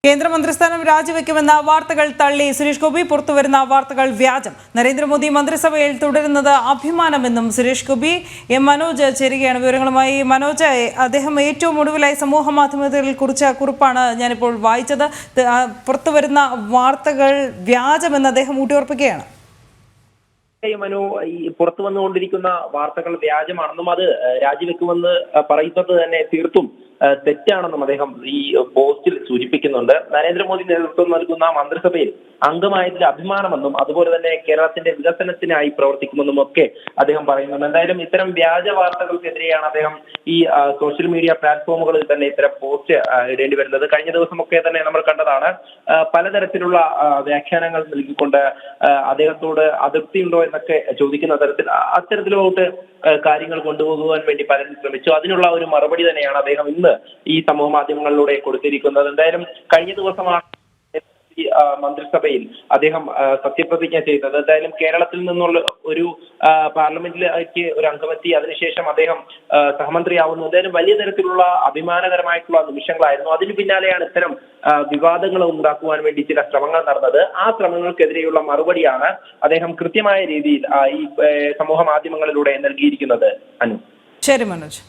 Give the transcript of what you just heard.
കേന്ദ്രമന്ത്രിസ്ഥാനം രാജിവെക്കുമെന്ന വാർത്തകൾ തള്ളി സുരേഷ് ഗോപി. പുറത്തുവരുന്ന വാർത്തകൾ വ്യാജം. നരേന്ദ്രമോദി മന്ത്രിസഭയിൽ തുടരുന്നത് അഭിമാനമെന്നും സുരേഷ് ഗോപി. മനോജ് ചേരുകയാണ് വിവരങ്ങളുമായി. മനോജ്, അദ്ദേഹം ഏറ്റവും ഒടുവിലായി സമൂഹ മാധ്യമത്തിൽ കുറിച്ച കുറിപ്പാണ് ഞാനിപ്പോൾ വായിച്ചത്. പുറത്തുവരുന്ന വാർത്തകൾ വ്യാജമെന്ന് അദ്ദേഹം ഊട്ടിയുറപ്പിക്കുകയാണ്. മനു, ഈ പുറത്തു വന്നുകൊണ്ടിരിക്കുന്ന വാർത്തകൾ വ്യാജമാണെന്നും അത് രാജിവെക്കുമെന്ന് പറയുന്നത് തന്നെ തീർത്തും തെറ്റാണെന്നും അദ്ദേഹം ഈ പോസ്റ്റിൽ സൂചിപ്പിക്കുന്നുണ്ട്. നരേന്ദ്രമോദി നേതൃത്വം നൽകുന്ന മന്ത്രിസഭയിൽ അംഗമായതിൽ അഭിമാനമെന്നും അതുപോലെ തന്നെ കേരളത്തിന്റെ വികസനത്തിനായി പ്രവർത്തിക്കുമെന്നും ഒക്കെ അദ്ദേഹം പറയുന്നുണ്ട്. എന്തായാലും ഇത്തരം വ്യാജ വാർത്തകൾക്കെതിരെയാണ് അദ്ദേഹം ഈ സോഷ്യൽ മീഡിയ പ്ലാറ്റ്ഫോമുകളിൽ തന്നെ ഇത്തരം പോസ്റ്റ് ഇടേണ്ടി വരുന്നത്. കഴിഞ്ഞ ദിവസമൊക്കെ തന്നെ നമ്മൾ കണ്ടതാണ്. പലതരത്തിലുള്ള വ്യാഖ്യാനങ്ങൾ നൽകിക്കൊണ്ട് അദ്ദേഹത്തോട് അതൃപ്തിയുണ്ടോ എന്നൊക്കെ ചോദിക്കുന്ന തരത്തിൽ അത്തരത്തിലോട്ട് കാര്യങ്ങൾ കൊണ്ടുപോകുവാൻ വേണ്ടി പലരും ശ്രമിച്ചു. അതിനുള്ള ഒരു മറുപടി തന്നെയാണ് അദ്ദേഹം ഇന്ന് ഈ സമൂഹ മാധ്യമങ്ങളിലൂടെ കൊടുത്തിരിക്കുന്നത്. എന്തായാലും കഴിഞ്ഞ ദിവസമാണ് മന്ത്രിസഭയിൽ അദ്ദേഹം സത്യപ്രതിജ്ഞ ചെയ്തത്. എന്തായാലും കേരളത്തിൽ നിന്നുള്ള ഒരു പാർലമെന്റിലേക്ക് ഒരു അംഗമെത്തി അതിനുശേഷം അദ്ദേഹം സഹമന്ത്രിയാവുന്നു. എന്തായാലും വലിയ തരത്തിലുള്ള അഭിമാനകരമായിട്ടുള്ള നിമിഷങ്ങളായിരുന്നു. അതിന് പിന്നാലെയാണ് ഇത്തരം വിവാദങ്ങൾ ഉണ്ടാക്കുവാൻ വേണ്ടി ചില ശ്രമങ്ങൾ നടന്നത്. ആ ശ്രമങ്ങൾക്കെതിരെയുള്ള മറുപടിയാണ് അദ്ദേഹം കൃത്യമായ രീതിയിൽ ഈ സമൂഹ മാധ്യമങ്ങളിലൂടെ നൽകിയിരിക്കുന്നത്. അനു, ശരി മനോജ്.